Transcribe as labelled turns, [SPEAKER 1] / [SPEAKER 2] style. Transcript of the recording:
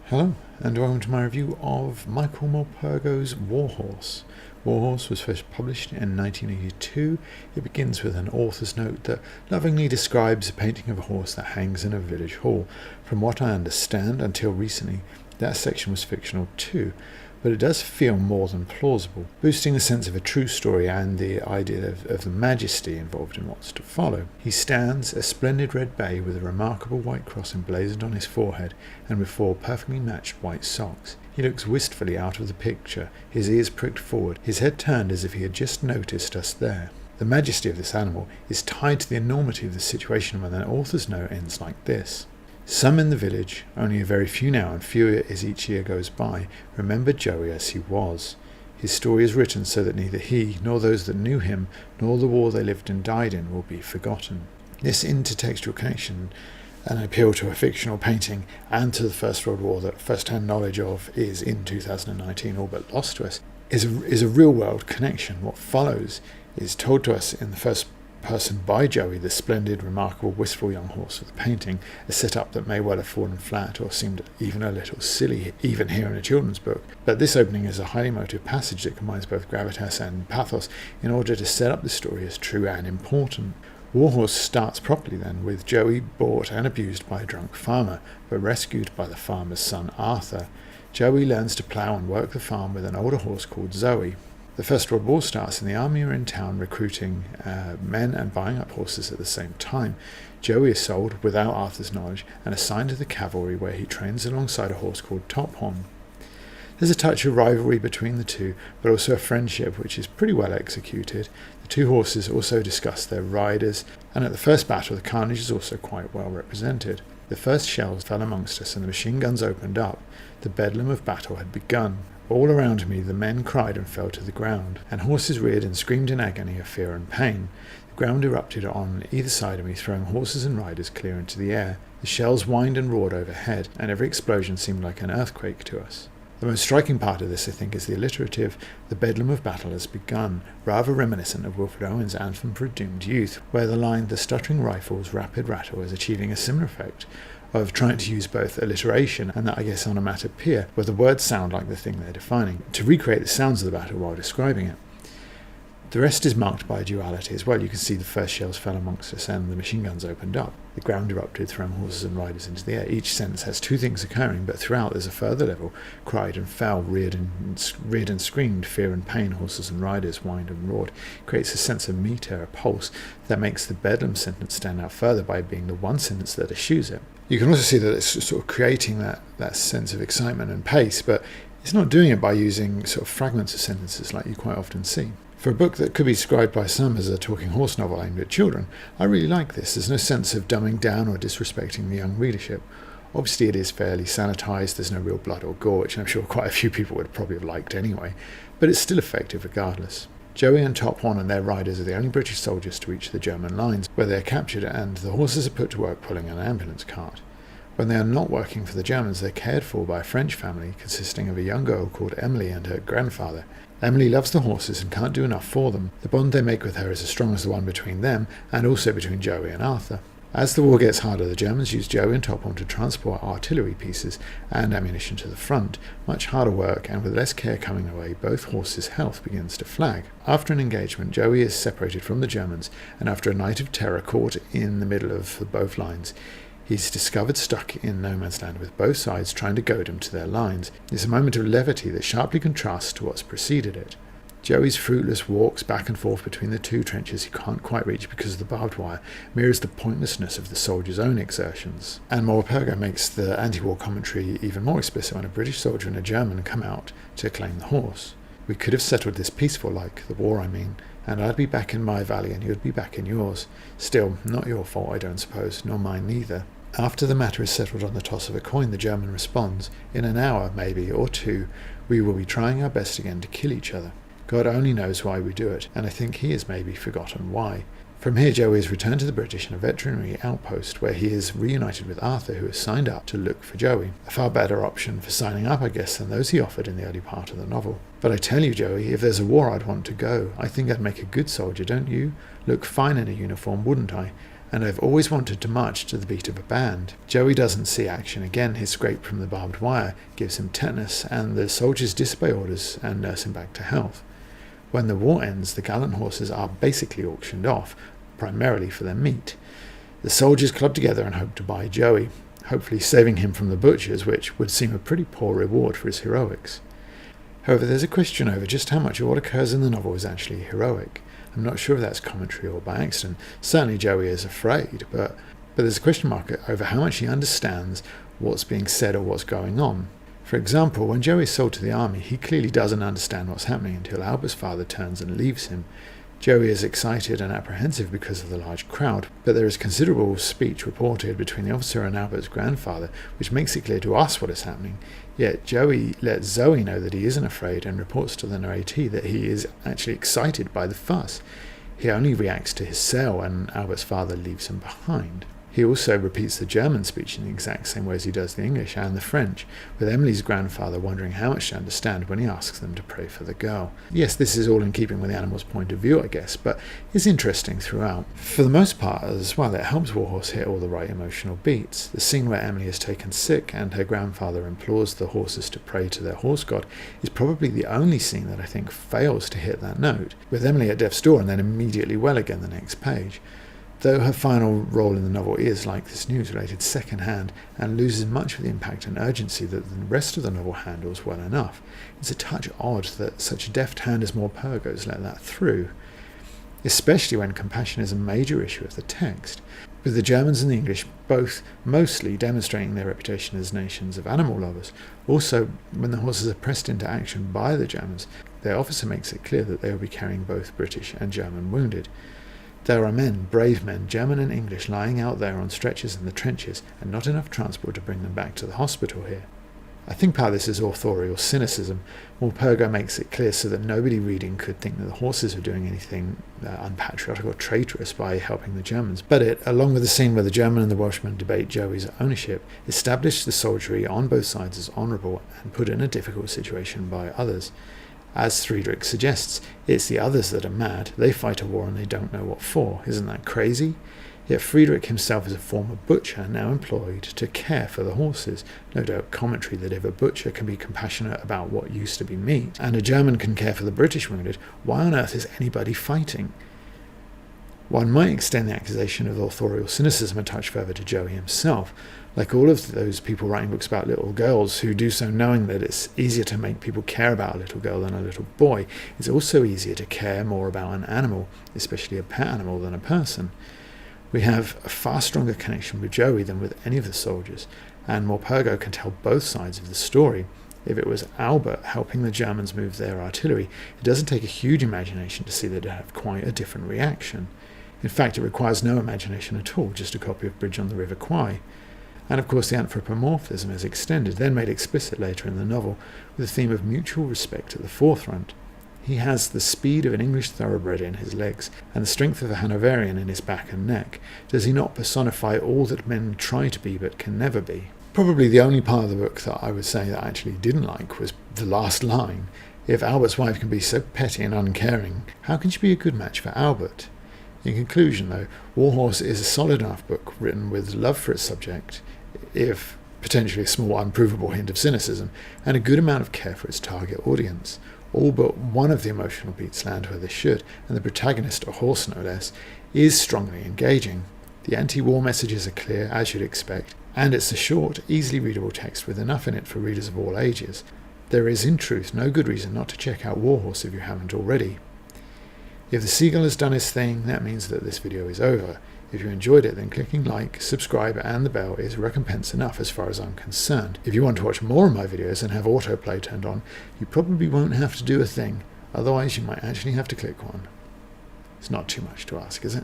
[SPEAKER 1] Hello, and welcome to my review of Michael Morpurgo's Warhorse. Warhorse was first published in 1982. It begins with an author's note that lovingly describes a painting of a horse that hangs in a village hall. From what I understand, until recently, that section was fictional too, but it does feel more than plausible, boosting the sense of a true story and the idea of the majesty involved in what's to follow. He stands, a splendid red bay with a remarkable white cross emblazoned on his forehead and with 4 perfectly matched white socks. He looks wistfully out of the picture, his ears pricked forward, his head turned as if he had just noticed us there. The majesty of this animal is tied to the enormity of the situation when an author's note ends like this. Some in the village, only a very few now and fewer as each year goes by, remember Joey as he was. His story is written so that neither he, nor those that knew him, nor the war they lived and died in will be forgotten. This intertextual connection, an appeal to a fictional painting and to the First World War that first-hand knowledge of is in 2019 all but lost to us, is a real-world connection. What follows is told to us in the first person by Joey, the splendid, remarkable, wistful young horse of the painting, a setup that may well have fallen flat or seemed even a little silly, even here in a children's book. But this opening is a highly emotive passage that combines both gravitas and pathos in order to set up the story as true and important. Warhorse starts properly then, with Joey bought and abused by a drunk farmer, but rescued by the farmer's son Arthur. Joey learns to plough and work the farm with an older horse called Zoe. The First World War starts and the army are in town recruiting men and buying up horses at the same time. Joey is sold, without Arthur's knowledge, and assigned to the cavalry where he trains alongside a horse called Tophorn. There's a touch of rivalry between the two, but also a friendship which is pretty well executed. The two horses also discuss their riders, and at the first battle the carnage is also quite well represented. The first shells fell amongst us and the machine guns opened up. The bedlam of battle had begun. All around me the men cried and fell to the ground, and horses reared and screamed in agony of fear and pain. The ground erupted on either side of me, throwing horses and riders clear into the air. The shells whined and roared overhead, and every explosion seemed like an earthquake to us. The most striking part of this, I think, is the alliterative "The bedlam of battle has begun," rather reminiscent of Wilfred Owen's Anthem for a Doomed Youth, where the line "the stuttering rifle's rapid rattle" is achieving a similar effect of trying to use both alliteration and that, I guess, onomatopoeia, where the words sound like the thing they're defining, to recreate the sounds of the battle while describing it. The rest is marked by duality as well. You can see the first shells fell amongst us and the machine guns opened up. The ground erupted, throwing horses and riders into the air. Each sentence has 2 things occurring, but throughout there's a further level: cried and fell, reared and screamed, fear and pain, horses and riders whined and roared. It creates a sense of meter, a pulse, that makes the bedlam sentence stand out further by being the one sentence that eschews it. You can also see that it's sort of creating that sense of excitement and pace, but it's not doing it by using sort of fragments of sentences like you quite often see. For a book that could be described by some as a talking horse novel aimed at children, I really like this. There's no sense of dumbing down or disrespecting the young readership. Obviously it is fairly sanitised, there's no real blood or gore, which I'm sure quite a few people would probably have liked anyway, but it's still effective regardless. Joey and Tophorn and their riders are the only British soldiers to reach the German lines, where they are captured and the horses are put to work pulling an ambulance cart. When they are not working for the Germans, they're cared for by a French family consisting of a young girl called Emily and her grandfather. Emily loves the horses and can't do enough for them. The bond they make with her is as strong as the one between them, and also between Joey and Arthur. As the war gets harder, the Germans use Joey and Tophorn to transport artillery pieces and ammunition to the front. Much harder work, and with less care coming away, both horses' health begins to flag. After an engagement, Joey is separated from the Germans, and after a night of terror caught in the middle of both lines, he's discovered stuck in no man's land with both sides trying to goad him to their lines. It's a moment of levity that sharply contrasts to what's preceded it. Joey's fruitless walks back and forth between the 2 trenches he can't quite reach because of the barbed wire mirrors the pointlessness of the soldier's own exertions. And Morpurgo makes the anti-war commentary even more explicit when a British soldier and a German come out to claim the horse. "We could have settled this peaceful like, the war I mean, and I'd be back in my valley and you'd be back in yours. Still, not your fault I don't suppose, nor mine neither." After the matter is settled on the toss of a coin, the German responds, "In an hour, maybe, or 2, we will be trying our best again to kill each other. God only knows why we do it, and I think he has maybe forgotten why." From here, Joey is returned to the British in a veterinary outpost where he is reunited with Arthur, who has signed up to look for Joey. A far better option for signing up, I guess, than those he offered in the early part of the novel. "But I tell you, Joey, if there's a war I'd want to go. I think I'd make a good soldier, don't you? Look fine in a uniform, wouldn't I? and I've always wanted to march to the beat of a band. Joey doesn't see action again. His scrape from the barbed wire gives him tetanus, and the soldiers disobey orders and nurse him back to health. When the war ends, the gallant horses are basically auctioned off, primarily for their meat. The soldiers club together and hope to buy Joey, hopefully saving him from the butchers, which would seem a pretty poor reward for his heroics. However, there's a question over just how much of what occurs in the novel is actually heroic. I'm not sure if that's commentary or by accident. Certainly Joey is afraid, but there's a question mark over how much he understands what's being said or what's going on. For example, when Joey is sold to the army, he clearly doesn't understand what's happening until Albert's father turns and leaves him. Joey is excited and apprehensive because of the large crowd, but there is considerable speech reported between the officer and Albert's grandfather, which makes it clear to us what is happening. Yet Joey lets Zoe know that he isn't afraid and reports to the narratee that he is actually excited by the fuss. He only reacts to his cell when Albert's father leaves him behind. He also repeats the German speech in the exact same way as he does the English and the French, with Emily's grandfather wondering how much to understand when he asks them to pray for the girl. Yes, this is all in keeping with the animal's point of view, I guess, but it's interesting throughout. For the most part as well, it helps Warhorse hit all the right emotional beats. The scene where Emily is taken sick and her grandfather implores the horses to pray to their horse god is probably the only scene that I think fails to hit that note, with Emily at death's door and then immediately well again the next page. Though her final role in the novel is, like this news-related, second-hand and loses much of the impact and urgency that the rest of the novel handles well enough, it's a touch odd that such a deft hand as Morpurgo's let that through, especially when compassion is a major issue of the text, with the Germans and the English both mostly demonstrating their reputation as nations of animal lovers. Also, when the horses are pressed into action by the Germans, their officer makes it clear that they will be carrying both British and German wounded. There are men, brave men, German and English, lying out there on stretchers in the trenches, and not enough transport to bring them back to the hospital here. I think part of this is authorial cynicism. Morpurgo makes it clear so that nobody reading could think that the horses are doing anything unpatriotic or traitorous by helping the Germans. But it, along with the scene where the German and the Welshman debate Joey's ownership, established the soldiery on both sides as honourable and put in a difficult situation by others. As Friedrich suggests, it's the others that are mad. They fight a war and they don't know what for. Isn't that crazy? Yet Friedrich himself is a former butcher now employed to care for the horses. No doubt commentary that if a butcher can be compassionate about what used to be meat, and a German can care for the British wounded, why on earth is anybody fighting? One might extend the accusation of authorial cynicism a touch further to Joey himself. Like all of those people writing books about little girls who do so knowing that it's easier to make people care about a little girl than a little boy, it's also easier to care more about an animal, especially a pet animal, than a person. We have a far stronger connection with Joey than with any of the soldiers, and Morpurgo can tell both sides of the story. If it was Albert helping the Germans move their artillery, it doesn't take a huge imagination to see that it'd have quite a different reaction. In fact, it requires no imagination at all, just a copy of Bridge on the River Kwai. And of course the anthropomorphism is extended, then made explicit later in the novel, with the theme of mutual respect at the forefront. He has the speed of an English thoroughbred in his legs, and the strength of a Hanoverian in his back and neck. Does he not personify all that men try to be but can never be? Probably the only part of the book that I would say that I actually didn't like was the last line. If Albert's wife can be so petty and uncaring, how can she be a good match for Albert? In conclusion, though, Warhorse is a solid enough book written with love for its subject, if potentially a small unprovable hint of cynicism, and a good amount of care for its target audience. All but one of the emotional beats land where they should, and the protagonist, a horse no less, is strongly engaging. The anti-war messages are clear, as you'd expect, and it's a short, easily readable text with enough in it for readers of all ages. There is, in truth, no good reason not to check out Warhorse if you haven't already. If the seagull has done his thing, that means that this video is over. If you enjoyed it, then clicking like, subscribe and the bell is recompense enough as far as I'm concerned. If you want to watch more of my videos and have autoplay turned on, you probably won't have to do a thing. Otherwise, you might actually have to click one. It's not too much to ask, is it?